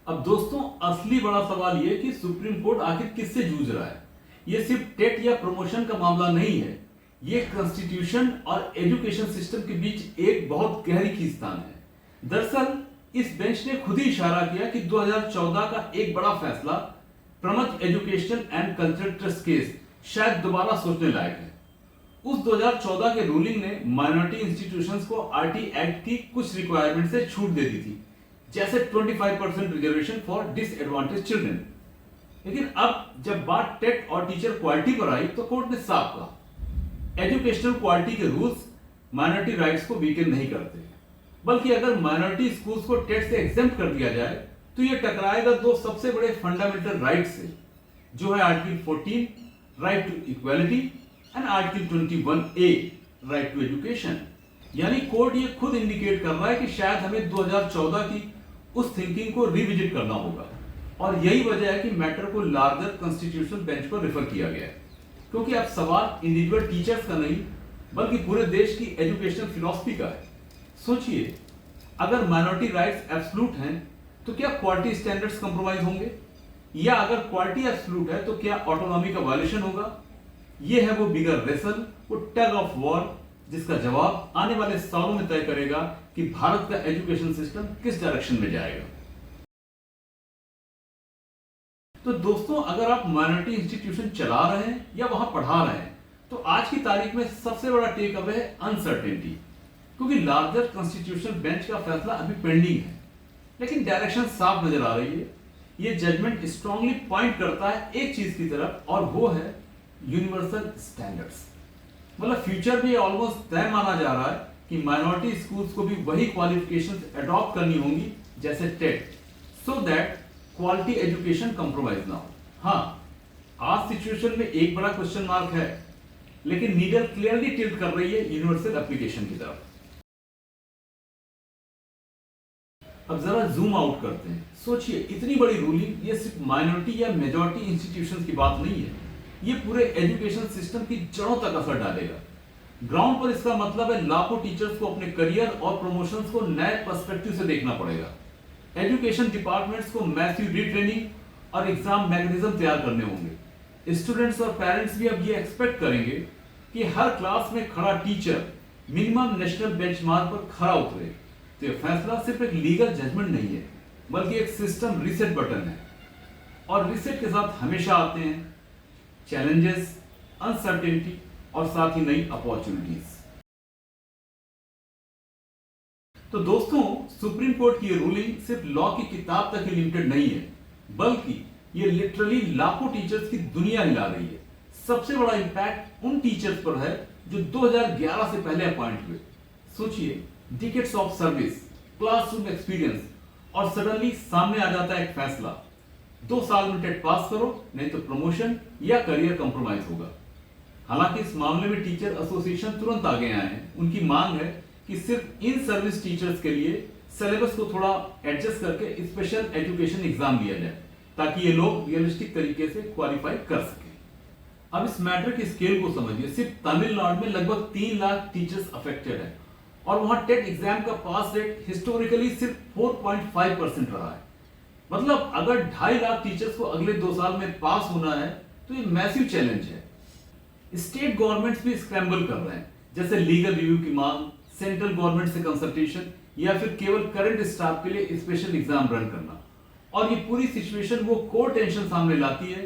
अब दोस्तों, असली बड़ा सवाल यह कि सुप्रीम कोर्ट आखिर किससे जूझ रहा है। यह सिर्फ टेट या प्रमोशन का मामला नहीं है, ये कॉन्स्टिट्यूशन और एजुकेशन सिस्टम के बीच एक बहुत गहरी खींचतान है। दरअसल इस बेंच ने खुद ही इशारा किया कि 2014 का एक बड़ा फैसला Pramath education and cultural trust case शायद दोबारा सोचने लायक है। उस 2014 के रूलिंग ने माइनॉरिटी इंस्टीट्यूशंस को आरटी एक्ट की कुछ रिक्वायरमेंट से छूट दे दी थी, जैसे 25% रिजर्वेशन फॉर डिसएडवांटेज चिल्ड्रन। लेकिन अब जब बात टेट और टीचर क्वालिटी पर आई तो कोर्ट ने साफ कहा एजुकेशनल क्वालिटी के रूल्स माइनॉरिटी राइट्स को वीकन नहीं करते, बल्कि अगर माइनॉरिटी स्कूल्स को टेट से एग्जेम्प्ट कर दिया जाए तो यह टकराएगा दो सबसे बड़े फंडामेंटल राइट्स से, जो है article 14 right to equality and article 21A right to education. यानी कोर्ट ये खुद इंडिकेट कर रहा है कि शायद हमें 2014 की उस थिंकिंग को रिविजिट करना होगा। और यही वजह है कि मैटर को लार्जर कॉन्स्टिट्यूशनल बेंच पर रेफर किया गया है, क्योंकि अब सवाल इंडिविजुअल टीचर्स का नहीं बल्कि पूरे देश की एजुकेशनल फिलॉसफी का है। सोचिए, अगर माइनॉरिटी राइट्स एब्सोल्यूट हैं तो क्या क्वालिटी स्टैंडर्ड्स कंप्रोमाइज होंगे, या अगर क्वालिटी एब्सोल्यूट है तो क्या ऑटोनॉमी का वायलेशन होगा। यह है वो बिगर रेसल, वो टग ऑफ वॉर जिसका जवाब आने वाले सालों में तय करेगा कि भारत का एजुकेशन सिस्टम किस डायरेक्शन में जाएगा। तो दोस्तों, अगर आप माइनॉरिटी इंस्टीट्यूशन चला रहे हैं या वहां पढ़ा रहे हैं तो आज की तारीख में सबसे बड़ा टेक अवे है अनसर्टेनिटी, क्योंकि लार्जर कॉन्स्टिट्यूशनल बेंच का फैसला अभी पेंडिंग है, लेकिन डायरेक्शन साफ नजर आ रही है। यह जजमेंट स्ट्रांगली पॉइंट करता है एक चीज की तरफ, और वो है यूनिवर्सल स्टैंडर्ड्स। मतलब फ्यूचर में ऑलमोस्ट तय माना जा रहा है कि माइनॉरिटी स्कूल्स को भी वही क्वालिफिकेशंस अडॉप्ट करनी होंगी जैसे TET, so that quality education compromise ना हो। हाँ, आज सिचुएशन में एक बड़ा क्वेश्चन मार्क है, लेकिन नीडल क्लियरली टिल्ट कर रही है यूनिवर्सल एप्लीकेशन की तरफ। अब जरा जूम आउट करते हैं। सोचिए, इतनी बड़ी रूलिंग ये सिर्फ माइनॉरिटी या मेजॉरिटी इंस्टीट्यूशंस की बात नहीं है, ये पूरे एजुकेशन सिस्टम की जड़ों तक असर डालेगा। ग्राउंड पर इसका मतलब है लाखों टीचर्स को अपने करियर और प्रमोशंस को नए पर्सपेक्टिव से देखना पड़ेगा। एजुकेशन डिपार्टमेंट्स को मैसिव रीट्रेनिंग और एग्जाम मैकेनिज्म तैयार करने होंगे। स्टूडेंट्स और पेरेंट्स भी अब ये एक्सपेक्ट करेंगे कि हर क्लास में खड़ा टीचर मिनिमम नेशनल बेंचमार्क पर खरा उतरे। तो यह फैसला सिर्फ एक लीगल जजमेंट नहीं है, बल्कि एक सिस्टम रीसेट बटन है। और रीसेट के साथ हमेशा आते हैं चैलेंजेस, अनसर्टेनिटी और साथ ही नई अपॉर्चुनिटीज। तो दोस्तों, सुप्रीम कोर्ट की ये रूलिंग सिर्फ लॉ की किताब तक ही लिमिटेड नहीं है, बल्कि ये लिटरली लाखों टीचर्स की दुनिया हिला रही है। सबसे बड़ा इंपैक्ट उन टीचर्स पर है जो 2011 से पहले अपॉइंट हुए। सोचिए, decades of service, classroom experience, और सडनली सामने आ जाता है एक फैसला, 2 साल में टेट पास करो, नहीं तो प्रमोशन या करियर कंप्रोमाइज होगा। हालांकि इस मामले में टीचर एसोसिएशन तुरंत आगे आए हैं। उनकी मांग है कि सिर्फ इन सर्विस टीचर्स के लिए सिलेबस को थोड़ा एडजस्ट करके स्पेशल एजुकेशन एग्जाम लिया जाए, ताकि ये लोग रियलिस्टिक तरीके से क्वालिफाई कर सकें। अब इस मैटर की स्केल को समझिए। सिर्फ तमिलनाडु में लगभग 3 लाख टीचर्स अफेक्टेड है और वहां टेट एग्जाम का पास रेट हिस्टोरिकली सिर्फ 4.5% रहा है। मतलब अगर 2.5 लाख टीचर्स को अगले 2 साल में पास होना है तो ये मैसिव चैलेंज है। स्टेट गवर्नमेंट्स भी स्क्रैम्बल कर रहे हैं, जैसे लीगल रिव्यू की मांग, सेंट्रल गवर्नमेंट से कंसल्टेशन, या फिर केवल करंट स्टाफ के लिए स्पेशल एग्जाम रन करना। और ये पूरी सिचुएशन वो कोर टेंशन सामने लाती है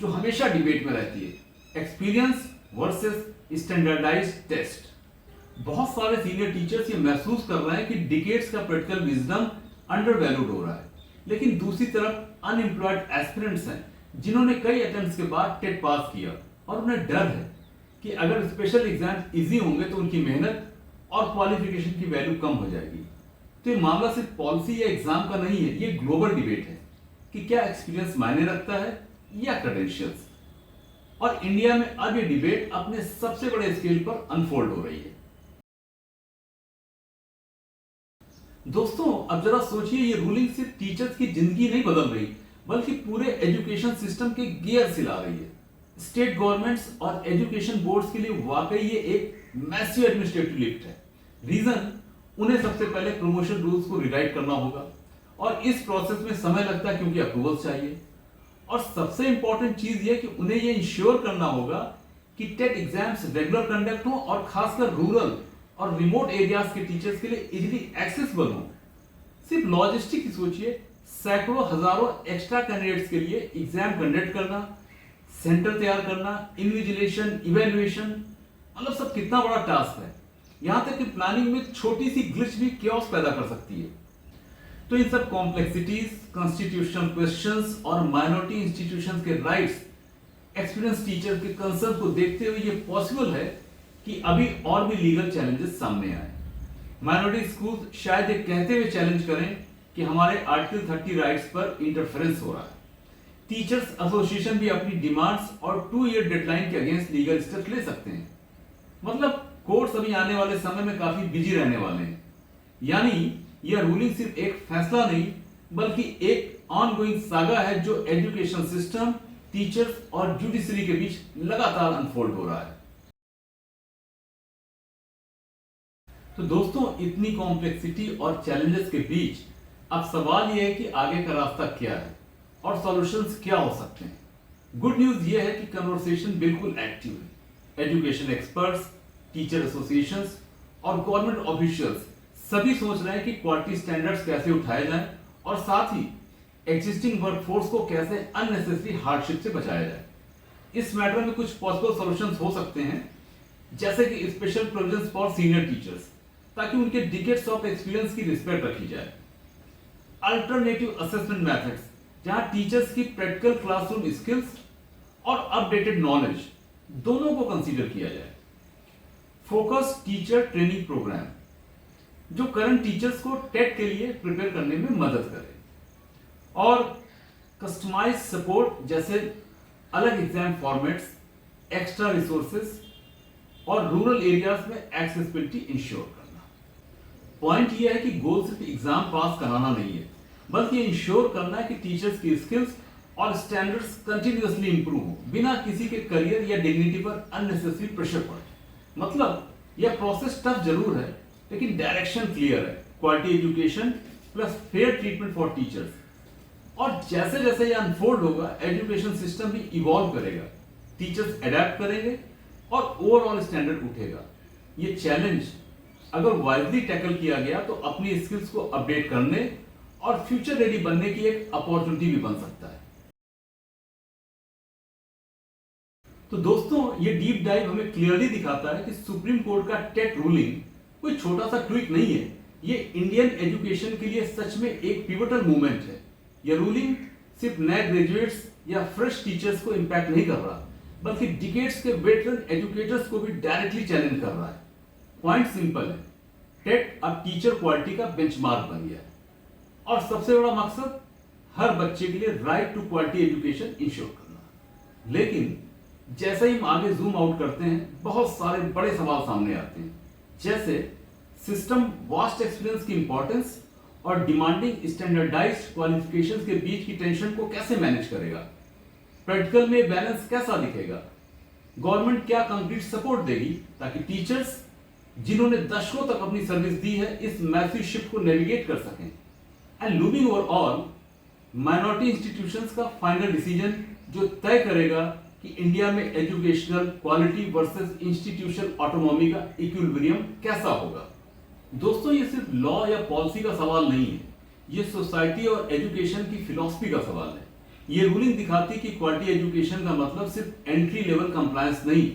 जो हमेशा डिबेट में रहती है, एक्सपीरियंस वर्सेस स्टैंडर्डाइज्ड टेस्ट। बहुत सारे सीनियर टीचर्स ये महसूस कर रहे हैं कि डिकेड्स का प्रैक्टिकल विजडम अंडर वैल्यूड हो रहा है, लेकिन दूसरी तरफ अनएम्प्लॉयड एस्पिरेंट्स हैं जिन्होंने कई अटेम्प्ट्स के बाद टेट पास किया और उन्हें डर है कि अगर स्पेशल एग्जाम इजी होंगे तो उनकी मेहनत और क्वालिफिकेशन की वैल्यू कम हो जाएगी। तो ये मामला सिर्फ पॉलिसी या एग्जाम का नहीं है, ये ग्लोबल डिबेट है कि क्या एक्सपीरियंस मायने रखता है या क्रेडेंशियल्स। और इंडिया में अब ये डिबेट अपने सबसे बड़े स्केल पर अनफोल्ड हो रही है। दोस्तों, अब जरा सोचिए, ये रूलिंग सिर्फ टीचर्स की जिंदगी नहीं बदल रही, बल्कि पूरे एजुकेशन सिस्टम के गियर हिला रही है। स्टेट गवर्नमेंट्स और एजुकेशन बोर्ड्स के लिए वाकई ये एक मैसिव एडमिनिस्ट्रेटिव लिफ्ट है। रीजन, उन्हें सबसे पहले प्रमोशन रूल्स को रिराइट करना होगा और इस प्रोसेस में समय लगता है क्योंकि अप्रूवल चाहिए। और सबसे इंपॉर्टेंट चीज ये कि उन्हें ये इंश्योर करना होगा कि टेट एग्जाम्स रेगुलर कंडक्ट हो और खासकर रूरल और रिमोट एरियाज के टीचर्स के लिए इजीली एक्सेसिबल हो। सिर्फ लॉजिस्टिक ही सोचिए, सैकड़ों हजारों एक्स्ट्रा कैंडिडेट्स के लिए एग्जाम कंडक्ट करना, सेंटर तैयार करना, इन्विजिलेशन, इवैल्यूएशन, मतलब सब कितना बड़ा टास्क है। यहां तक कि प्लानिंग में छोटी सी ग्लिच भी chaos पैदा कर सकती है। तो इन सब कॉम्प्लेक्सिटीज, कॉन्स्टिट्यूशनल क्वेश्चंस और माइनॉरिटी इंस्टीट्यूशंस के राइट्स, एक्सपीरियंस टीचर के कंसर्न को देखते हुए ये पॉसिबल है कि अभी और भी लीगल चैलेंजेस सामने आए। माइनॉरिटी स्कूल शायद ये कहते हुए चैलेंज करें कि हमारे आर्टिकल 30 राइट्स पर इंटरफेरेंस हो रहा है। टीचर्स एसोसिएशन भी अपनी डिमांड्स और 2 ईयर डेडलाइन के अगेंस्ट लीगल स्टेप्स ले सकते हैं। मतलब कोर्ट्स अभी आने वाले समय में काफी बिजी रहने वाले हैं। यानी यह रूलिंग सिर्फ एक फैसला नहीं, बल्कि एक ऑनगोइंग सागा है जो एजुकेशन सिस्टम, टीचर्स और जुडिशरी के बीच लगातार अनफोल्ड हो रहा है। तो दोस्तों, इतनी कॉम्प्लेक्सिटी और चैलेंजेस के बीच अब सवाल यह है कि आगे का रास्ता क्या है और सॉल्यूशंस क्या हो सकते हैं। गुड न्यूज यह है कि कन्वर्सेशन बिल्कुल एक्टिव है। एजुकेशन एक्सपर्ट्स, टीचर एसोसिएशंस और गवर्नमेंट ऑफिशियल्स सभी सोच रहे हैं कि क्वालिटी स्टैंडर्ड्स कैसे उठाए जाएं और साथ ही एग्जिस्टिंग वर्कफोर्स को कैसे अननेसेसरी हार्डशिप से बचाया जाए। इस मैटर में कुछ पॉसिबल सॉल्यूशंस हो सकते हैं, जैसे कि special provisions for senior teachers, ताकि उनके डिकेड्स ऑफ एक्सपीरियंस की रिस्पेक्ट रखी जाए। अल्टरनेटिव असेसमेंट मेथड्स, जहां टीचर्स की प्रैक्टिकल क्लासरूम स्किल्स और अपडेटेड नॉलेज दोनों को कंसीडर किया जाए। फोकस टीचर ट्रेनिंग प्रोग्राम, जो करंट टीचर्स को टेट के लिए प्रिपेयर करने में मदद करे। और कस्टमाइज सपोर्ट, जैसे अलग एग्जाम फॉर्मेट्स, एक्स्ट्रा रिसोर्सेस और रूरल एरियाज में एक्सेसिबिलिटी इंश्योर करना। पॉइंट यह है कि गोल सिर्फ एग्जाम पास कराना नहीं है, बल्कि इंश्योर करना है कि टीचर्स की स्किल्स और स्टैंडर्ड्स कंटिन्यूअसली इंप्रूव हो, बिना किसी के करियर या डिग्निटी पर अननेसेसरी प्रेशर पड़े। मतलब यह प्रोसेस टफ जरूर है, लेकिन डायरेक्शन क्लियर है। Quality education plus fair treatment for teachers. और जैसे जैसे यह अनफोल्ड होगा, एजुकेशन सिस्टम भी इवॉल्व करेगा, टीचर्स अडेप्ट करेंगे और ओवरऑल स्टैंडर्ड उठेगा। ये चैलेंज अगर वाइजली टैकल किया गया तो अपनी स्किल्स को अपडेट करने और फ्यूचर रेडी बनने की एक अपॉर्चुनिटी भी बन सकता है। तो दोस्तों ये डीप डाइव हमें क्लियरली दिखाता है कि सुप्रीम कोर्ट का टेट रूलिंग कोई छोटा सा ट्वीक नहीं है। ये इंडियन एजुकेशन के लिए सच में एक पिवटल मूवमेंट है। ये रूलिंग सिर्फ नए ग्रेजुएट्स या फ्रेश टीचर्स को इंपैक्ट नहीं कर रहा, बल्कि डिकेड्स के वेटरन एजुकेटर्स को भी डायरेक्टली चैलेंज कर रहा है। पॉइंट सिंपल है, टेट अब टीचर क्वालिटी का बेंचमार्क बन गया है और सबसे बड़ा मकसद हर बच्चे के लिए right to quality education ensure करना। लेकिन जैसे ही हम आगे जूम आउट करते हैं, बहुत सारे बड़े सवाल सामने आते हैं, जैसे सिस्टम वास्ट एक्सपीरियंस की इंपॉर्टेंस और डिमांडिंग स्टैंडर्डाइज्ड क्वालिफिकेशंस के बीच की टेंशन को कैसे मैनेज करेगा, प्रैक्टिकल में बैलेंस कैसा दिखेगा, गवर्नमेंट क्या कंक्रीट सपोर्ट देगी ताकि टीचर्स जिन्होंने दशकों तक अपनी सर्विस दी है इस मैसिव शिफ्ट को नेविगेट कर सकें। And looming over all, minority institutions का फाइनल डिसीजन जो तय करेगा कि इंडिया में educational quality versus institutional autonomy का इक्विलिब्रियम कैसा होगा। दोस्तों ये सिर्फ लॉ या पॉलिसी का सवाल नहीं है, ये सोसाइटी और एजुकेशन की फिलॉसफी का सवाल है। ये रूलिंग दिखाती कि क्वालिटी एजुकेशन का मतलब सिर्फ एंट्री लेवल कंप्लायंस नहीं,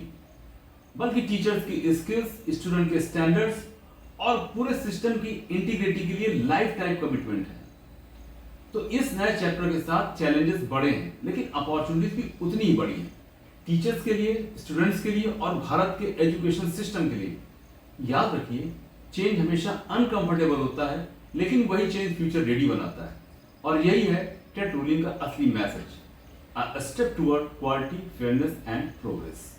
बल्कि टीचर्स की स्किल्स, स्टूडेंट के स्टैंडर्ड्स और पूरे सिस्टम की इंटीग्रिटी के लिए लाइफ टाइम कमिटमेंट है। तो इस नए चैप्टर के साथ चैलेंजेस बड़े हैं, लेकिन अपॉर्चुनिटीज भी उतनी ही बड़ी हैं, टीचर्स के लिए, स्टूडेंट्स के लिए और भारत के एजुकेशन सिस्टम के लिए। याद रखिए, चेंज हमेशा अनकंफर्टेबल होता है, लेकिन वही चेंज फ्यूचर रेडी बनाता है। और यही है टेट रूलिंग का असली message, a step toward quality, fairness and progress.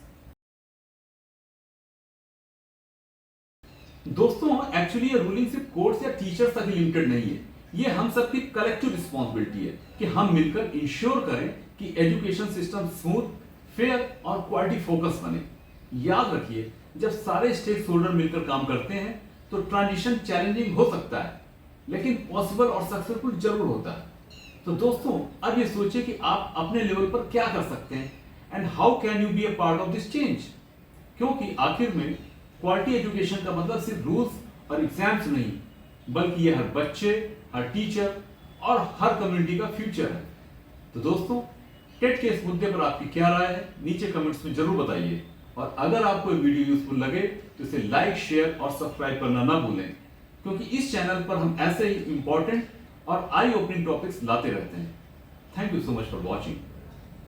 दोस्तों एक्चुअली ये रूलिंग सिर्फ कोर्ट्स या टीचर्स तक ही लिमिटेड नहीं है, ये हम सबकी कलेक्टिव रिस्पॉन्सिबिलिटी है कि हम मिलकर इंश्योर करें कि एजुकेशन सिस्टम स्मूथ, फेयर और क्वालिटी फोकस बने। याद रखिए, जब सारे स्टेक होल्डर मिलकर काम करते हैं तो ट्रांजिशन चैलेंजिंग हो सकता है, लेकिन पॉसिबल और सक्सेसफुल जरूर होता है। तो दोस्तों अब ये सोचिए कि आप अपने लेवल पर क्या कर सकते हैं and how can you be a part of this change. क्योंकि आखिर में क्वालिटी एजुकेशन का मतलब सिर्फ रूल्स और एग्जाम्स नहीं, बल्कि ये हर बच्चे, हर टीचर और हर कम्युनिटी का फ्यूचर है। तो दोस्तों टेट के इस मुद्दे पर आपकी क्या राय है, नीचे कमेंट्स में जरूर बताइए। और अगर आपको ये वीडियो यूजफुल लगे तो इसे लाइक, शेयर और सब्सक्राइब करना ना भूलें, क्योंकि इस चैनल पर हम ऐसे ही इंपॉर्टेंट और आई ओपनिंग टॉपिक्स लाते रहते हैं। Thank you so much for watching.